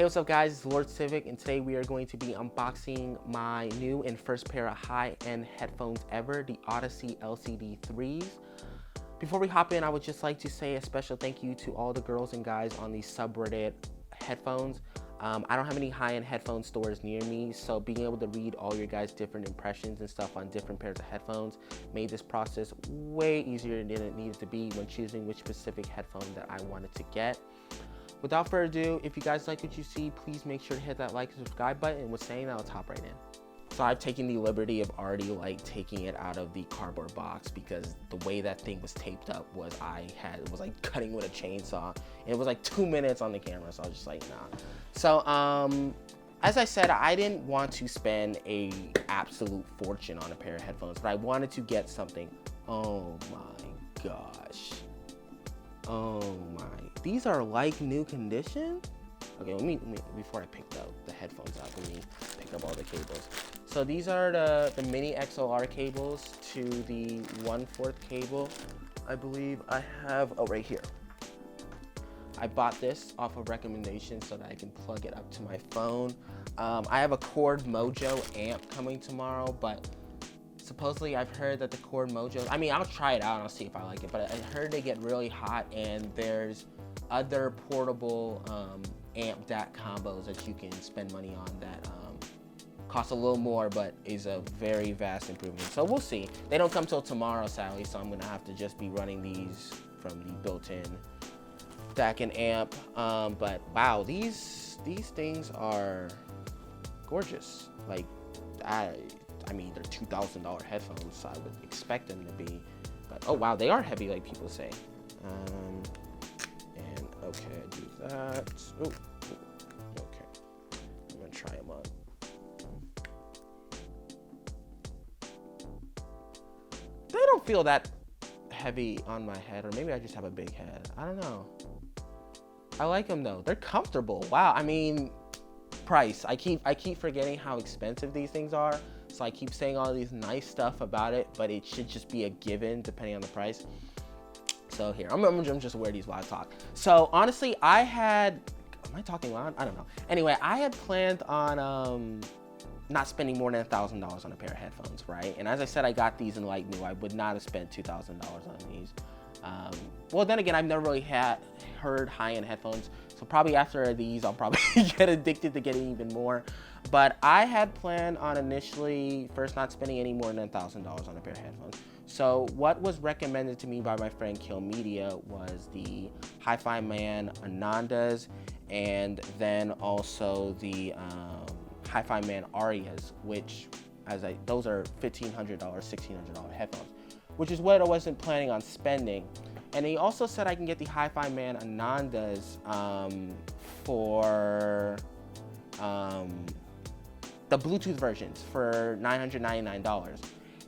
Hey, what's up guys, it's Lord Civic, and today we are going to be unboxing my new and first pair of high-end headphones ever, the Audeze LCD-3s. Before we hop in, I would just like to say a special thank you to all the girls and guys on the subreddit headphones. I don't have any high-end headphone stores near me, so being able to read all your guys' different impressions and stuff on different pairs of headphones made this process way easier than it needed to be when choosing which specific headphone that I wanted to get. Without further ado, if you guys like what you see, please make sure to hit that like and subscribe button. And with saying that, I'll hop right in. So I've taken the liberty of already taking it out of the cardboard box because the way that thing was taped up was it was like cutting with a chainsaw. And it was like 2 minutes on the camera, so I was just like, nah. So as I said, I didn't want to spend a absolute fortune on a pair of headphones, but I wanted to get something. Oh my gosh. Oh my, these are like new condition. Okay, let me before I pick the headphones up, let me pick up all the cables. So these are the mini XLR cables to the 1/4 cable. I believe I have, oh, right here. I bought this off of recommendation so that I can plug it up to my phone. I have a Cord Mojo amp coming tomorrow, but supposedly I've heard that the Cord Mojo, I mean, I'll try it out and I'll see if I like it, but I heard they get really hot, and there's other portable amp DAC combos that you can spend money on that cost a little more, but is a very vast improvement. So we'll see. They don't come till tomorrow, sadly, so I'm gonna have to just be running these from the built-in DAC and amp. But wow, these things are gorgeous. Like, I mean, they're $2,000 headphones, so I would expect them to be, but oh wow, they are heavy like people say. And okay, do that. Oh, okay. I'm gonna try them on. They don't feel that heavy on my head, or maybe I just have a big head. I don't know. I like them though. They're comfortable. Wow. I mean, price. I keep forgetting how expensive these things are. So I keep saying all these nice stuff about it, but it should just be a given depending on the price. So here, I'm just wear these while I talk. So honestly, am I talking loud? I don't know. Anyway, I had planned on not spending more than $1,000 on a pair of headphones, right? And as I said, I got these in light new. I would not have spent $2,000 on these. Well, then again, I've never really heard high-end headphones, so probably after these, I'll probably get addicted to getting even more. But I had planned on initially first not spending any more than $1,000 on a pair of headphones. So what was recommended to me by my friend Kill Media was the Hi-Fi Man Anandas, and then also the Hi-Fi Man Arias, which those are $1,500, $1,600 headphones, which is what I wasn't planning on spending. And he also said I can get the Hi-Fi Man Anandas for the Bluetooth versions for $999.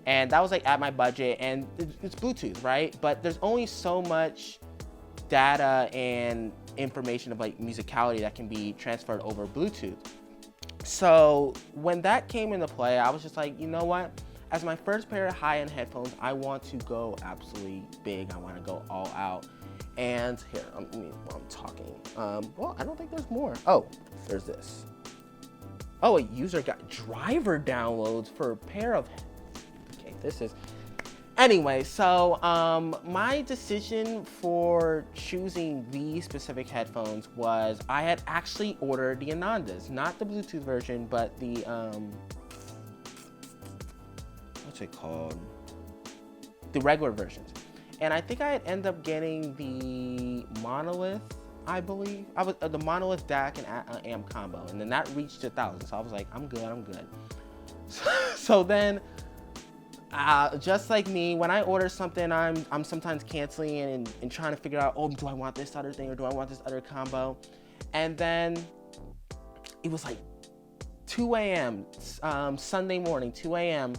And that was like at my budget, and it's Bluetooth, right? But there's only so much data and information of like musicality that can be transferred over Bluetooth. So when that came into play, I was just like, you know what? As my first pair of high-end headphones, I want to go absolutely big. I want to go all out. And here, I'm talking. Well, I don't think there's more. Oh, there's this. Oh, a user got driver downloads for a pair of, okay, this is, anyway, so my decision for choosing these specific headphones was I had actually ordered the Anandas, not the Bluetooth version, but the, what's it called? The regular versions. And I think I had ended up getting the Monolith, I believe. I was the Monolith DAC and amp combo, and then that reached 1,000. So I was like, I'm good. So then, just like me, when I order something, I'm sometimes canceling and trying to figure out, oh, do I want this other thing or do I want this other combo? And then it was like 2 a.m. Sunday morning, 2 a.m.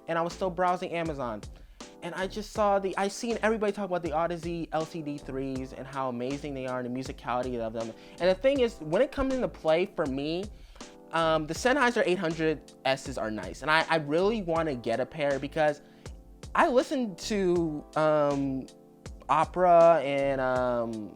and I was still browsing Amazon. And I just saw I seen everybody talk about the Audeze LCD-3s and how amazing they are and the musicality of them. And the thing is, when it comes into play for me, the Sennheiser 800Ss are nice. And I really want to get a pair because I listen to opera and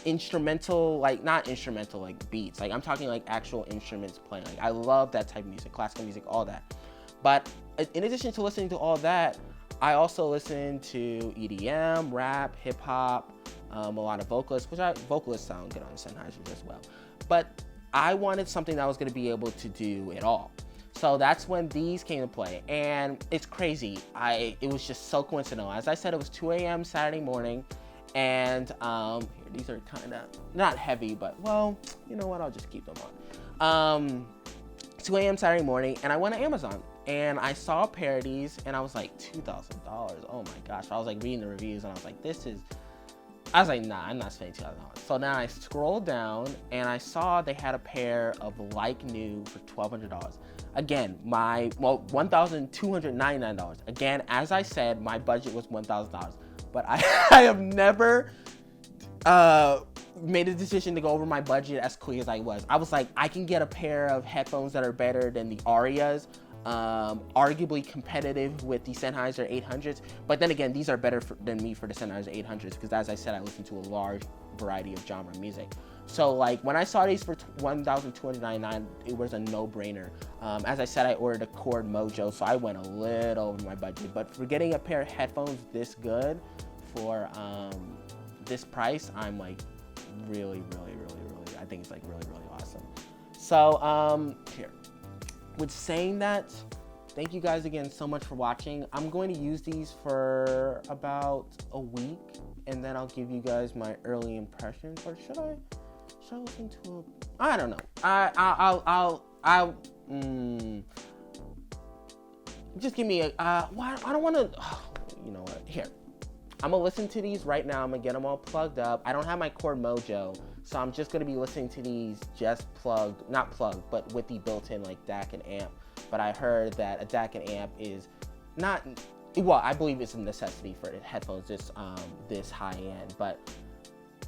instrumental, like not instrumental like beats, like I'm talking like actual instruments playing. Like I love that type of music, classical music, all that. But in addition to listening to all that, I also listen to EDM, rap, hip hop, a lot of vocalists, vocalists sound good on Sennheisers as well. But I wanted something that was going to be able to do it all. So that's when these came to play, and it's crazy. It was just so coincidental. As I said, it was 2 a.m. Saturday morning, and here, these are kind of not heavy, but well, you know what? I'll just keep them on. 2 a.m. Saturday morning, and I went to Amazon, and I saw pair of these, and I was like, $2,000. Oh my gosh! I was like reading the reviews, and I was like, I was like, nah, I'm not spending $2,000. So now I scrolled down, and I saw they had a pair of like new for $1,200. Again, $1,299. Again, as I said, my budget was $1,000, but I have never made a decision to go over my budget as quick as I was. I was like, I can get a pair of headphones that are better than the Arias, arguably competitive with the Sennheiser 800s, but then again, these are better than me for the Sennheiser 800s, because as I said, I listen to a large variety of genre music. So like when I saw these for $1,299, it was a no-brainer. As I said, I ordered a Cord Mojo, so I went a little over my budget, but for getting a pair of headphones this good for this price, I'm like really, I think it's like really awesome. So here, with saying that, thank you guys again so much for watching. I'm going to use these for about a week, and then I'll give you guys my early impressions. Or should I listen to I don't know. I'll just give me a I don't want to. You know what? Here, I'm gonna listen to these right now. I'm gonna get them all plugged up. I don't have my Cord Mojo, so I'm just gonna be listening to these just not plugged, but with the built-in like DAC and amp. But I heard that a DAC and amp is not, well, I believe it's a necessity for headphones this high end. But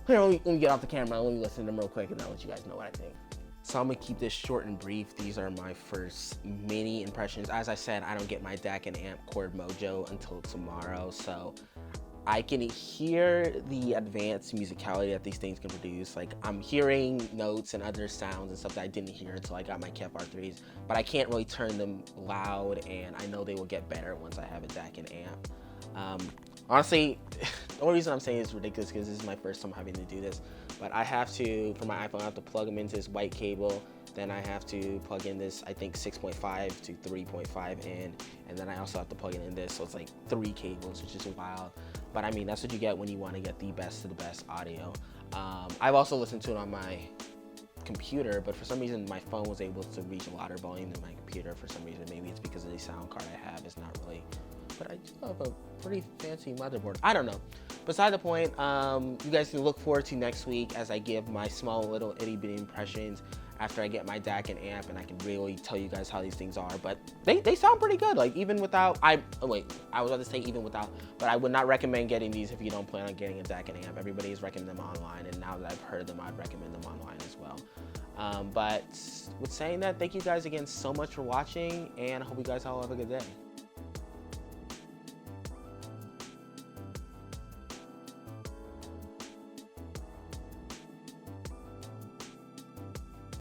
here, let me get off the camera. Let me listen to them real quick, and I'll let you guys know what I think. So I'm gonna keep this short and brief. These are my first mini impressions. As I said, I don't get my DAC and amp Cord Mojo until tomorrow, so I can hear the advanced musicality that these things can produce. Like, I'm hearing notes and other sounds and stuff that I didn't hear until I got my KEF R3s, but I can't really turn them loud, and I know they will get better once I have a DAC and amp. Honestly, the only reason I'm saying it's ridiculous because this is my first time having to do this, but I have to, for my iPhone, I have to plug them into this white cable. Then I have to plug in this, I think 6.5 to 3.5 in, and then I also have to plug it in this, so it's like 3 cables, which is wild. But I mean, that's what you get when you want to get the best of the best audio. I've also listened to it on my computer, but for some reason my phone was able to reach a louder volume than my computer for some reason. Maybe it's because of the sound card I have. It's not really, but I do have a pretty fancy motherboard. I don't know. Beside the point, you guys can look forward to next week as I give my small little itty bitty impressions after I get my DAC and amp, and I can really tell you guys how these things are. But they sound pretty good, like even without, I was about to say even without, but I would not recommend getting these if you don't plan on getting a DAC and amp. Everybody is recommending them online, and now that I've heard them, I'd recommend them online as well. But with saying that, thank you guys again so much for watching, and I hope you guys all have a good day.